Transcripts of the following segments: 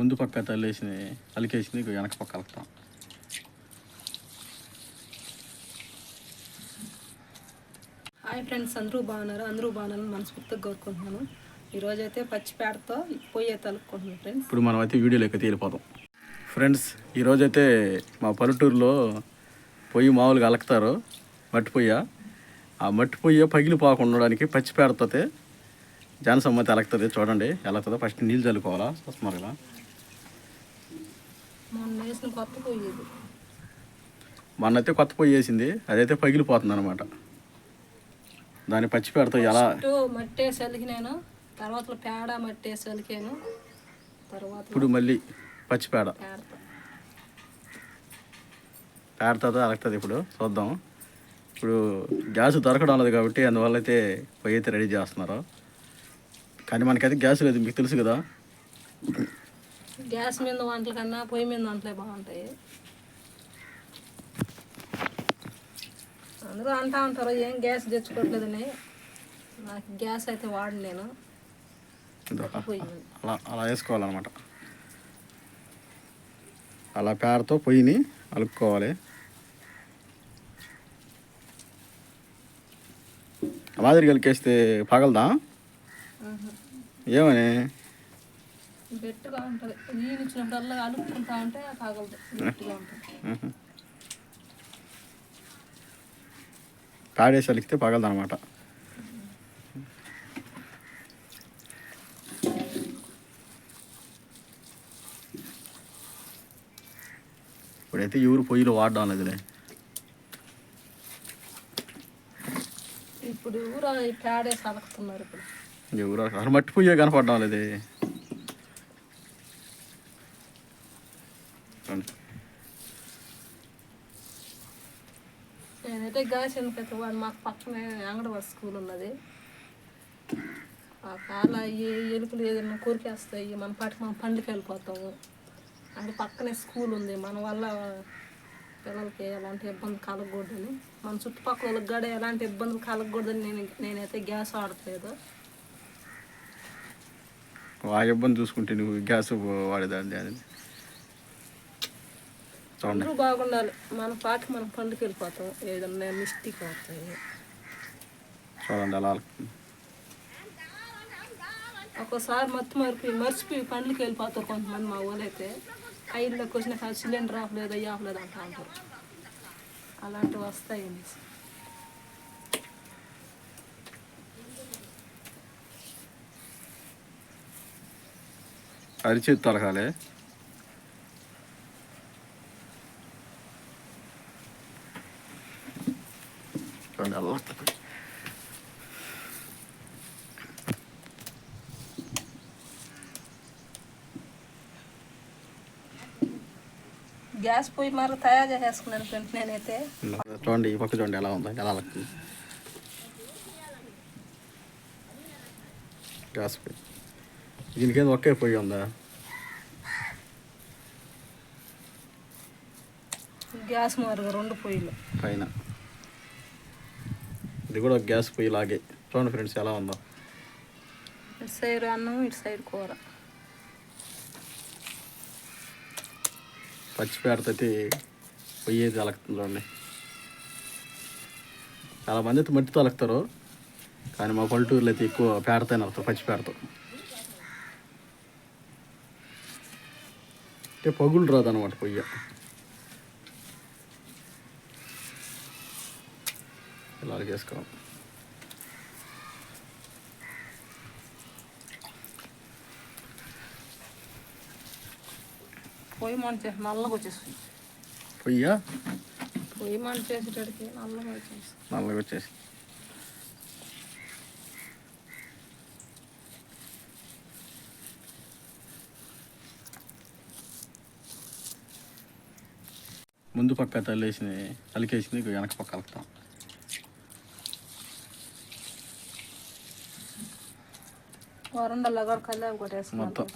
ముందు పక్క తల్లేసి అలికేసింది, వెనక పక్క అలుకుతాం. హాయ్ ఫ్రెండ్స్, అందరూ బాగున్నారని మనస్ఫూర్తిగా కోరుకుంటున్నాను. ఈరోజు అయితే పచ్చి పేడతో పొయ్యి అయితే అలుక్కుంటున్నాను ఫ్రెండ్స్. ఇప్పుడు మనం అయితే వీడియోలోకి తేలిపోతాం. ఫ్రెండ్స్, ఈరోజైతే మా పల్లెటూరులో పొయ్యి మామూలుగా అలుకుతారు, మట్టి పొయ్య. ఆ మట్టి పొయ్య పగిలిపోకుండా ఉండడానికి పచ్చి పేడతో జనసమ్మతి అలుకుతుంది. చూడండి ఎలా అవుతుందో. ఫస్ట్ నీళ్ళు చల్లుకోవాలా, వస్తున్నారు కదా. మొన్నైతే కొత్త పొయ్యి వేసింది, అదైతే పగిలిపోతుంది అనమాట. దాన్ని పచ్చి పేడతో ఎలా మట్టి వేసి అలికినాను, తర్వాత పేడ మట్టి వేసి అలికాను, తర్వాత ఇప్పుడు మళ్ళీ పచ్చి పేడతో అలుకుతుంది. ఇప్పుడు చూద్దాం. ఇప్పుడు గ్యాస్ దొరకడం లేదు కాబట్టి అందువల్ల అయితే పొయ్యి అయితే రెడీ చేస్తున్నారు. కానీ మనకైతే గ్యాస్ లేదు, మీకు తెలుసు కదా. గ్యాస్ మీద వంటల కన్నా పొయ్యి మీద వంటలే బాగుంటాయి. అందరూ అంటూ ఉంటారు ఏం గ్యాస్ తెచ్చుకోవట్లేదని. నాకు గ్యాస్ అయితే వాడను నేను. అలా వేసుకోవాలన్నమాట. అలా పేడతో పొయ్యిని అలుక్కోవాలి. మాదిరి కలికేస్తే పగలదా? ఏమని గట్టిగా ఉంటుంది. నీళ్ళు ఇచ్చినప్పుడల్లా అలుక్కుంటా ఉంటే పగలదు, గట్టిగా ఉంటుంది. పేడేసి అలికితే పగలదు అనమాట. ఇప్పుడైతే ఎవరు పొయ్యిలో వాడడం లేదులే. ఇప్పుడు ఎవరు పేడేసి అలుకుతున్నారు. ఇప్పుడు ఎవరు అసలు మట్టి పొయ్యే కనపడడం లేదు. నేనైతే గ్యాస్ ఎందుకైతే వాడు మాకు పక్కనే అంగన్వాడీ స్కూల్ ఉన్నది. ఆ కాల ఎలుకలు ఏదైనా కొరికేస్తాయి, మన పాటికి మనం పండ్లకి వెళ్ళిపోతాము. అంటే పక్కనే స్కూల్ ఉంది, మన వల్ల పిల్లలకి ఎలాంటి ఇబ్బంది కలగకూడదని, మన చుట్టుపక్కల వాళ్ళకి కూడా ఎలాంటి ఇబ్బందులు కలగకూడదని నేనైతే గ్యాస్ వాడట్లేదు. ఆ ఇబ్బంది చూసుకుంటే నువ్వు గ్యాస్ వాడేదాన్ని. అందరూ బాగుండాలి, మన పాటికి మనం పండుగ వెళ్ళిపోతాం, ఏదన్నా మిస్టేక్ అవుతాయి. చూడండి అలా ఒక్కోసారి మర్చిపోయి పండ్లకి వెళ్ళిపోతారు కొంతమంది. మా ఊళ్ళో అయితే ఐదులోకి వచ్చిన సిలిండర్ ఆపలేదు, అయ్యి ఆపలేదు అంటూ ఉంటారు. అలాంటివి వస్తాయి. అరిచేతి తలకాలే. గ్యాస్ పొయ్యి మరి తయారు చేసేసుకున్నాను ఫ్రెండ్స్ నేనైతే. చూడండి ఈ పక్క చూడండి ఎలా ఉందా, ఎలా అలుకుతుంది గ్యాస్ పొయ్యి. దీనికేంది ఒకే పొయ్యి ఉందా? గ్యాస్ మారుగా రెండు పొయ్యిలు పైన. ఇది కూడా గ్యాస్ పొయ్యి లాగే. చూడండి ఫ్రెండ్స్ ఎలా ఉందో. ఇటు సైడ్ అన్నం, ఇటు సైడ్ కూర. పచ్చి పేడతో పొయ్యి అయితే అలుకుతుంది చూడండి. చాలామంది అయితే మట్టితో అలుకుతారు, కానీ మా పల్లెటూరులో అయితే ఎక్కువ పేడతో అలుకుతారు, పచ్చి పేడతో. అంటే పగులు రాదనమాట పొయ్యి. ఇలా అలికేసుకోవాలి. పొయ్యి మంచి నల్లగా వచ్చేసి పొయ్యి మంచి చేసేటడికి నల్లగా వచ్చేసి ముందు పక్క అలికేసింది, వెనక పక్క అలుకుతాం. వరండల్లా కూడా కల్లావి కొట్టేసుకున్నాం మొత్తం.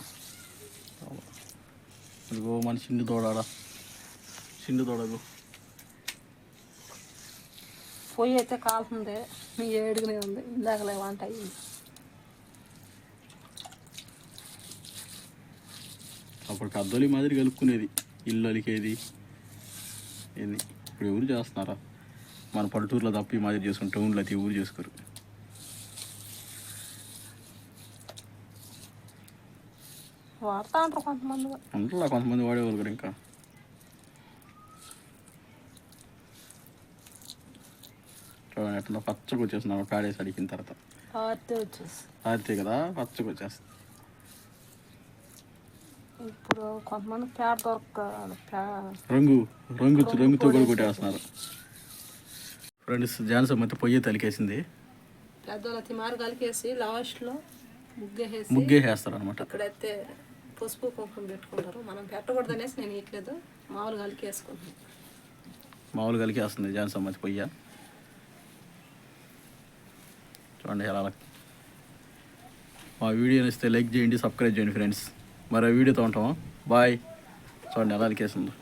ఇదిగో మన చిండు తోడగు పొయ్యి అయితే కాలుతుంది, మీ ఏడుగునే ఉంది. ఇందాకలే వంట అయ్యింది. అప్పుడు కద్దోలి మాదిరి కలుపుకునేది, ఇల్లు అలికేది ఏంది. ఇప్పుడు ఎవరు చేస్తున్నారా? మన పల్లెటూరులో తప్ప ఈ మాదిరి చేసుకుని టౌన్లో అయితే ఎవరు చేసుకోరు. వాడుతూ ఉంటారు కొంతమంది. అంటలా కొంతమంది వాడేవాళ్ళు కూడా. ఇంకా చూడండి ఎట్లా పచ్చగా వచ్చేస్తున్నాము పేడేసి అడిగిన తర్వాత. ఆరితే కదా పచ్చగా వచ్చేస్తుంది. ఇప్పుడు కొంతమంది పేడ దొరక రంగుతో కూడా కొట్టేస్తున్నారు. ఫ్రెండ్స్ జాన్సమ్ అయితే పొయ్యి తలికేసింది. పెద్దోళ్ళ తిమారు కలికేసి లాస్ట్లో ముగ్గేసేస్తారు అనమాట. ఇక్కడైతే పసుపు కుంకుమ పెట్టుకుంటారు. మనం పెట్టకూడదు అనేసి నేను ఇట్లేదు, మామూలుగా కలికేసుకుంటాను. మామూలుగా కలికేస్తుంది జాన్సమ్ అయితే పొయ్య. చూడండి ఎలా. మా వీడియో నచ్చితే లైక్ చేయండి, సబ్స్క్రైబ్ చేయండి ఫ్రెండ్స్. మరో వీడియోతో ఉంటాము. బాయ్. చూడండి ఎలా కలికేస్తుందో.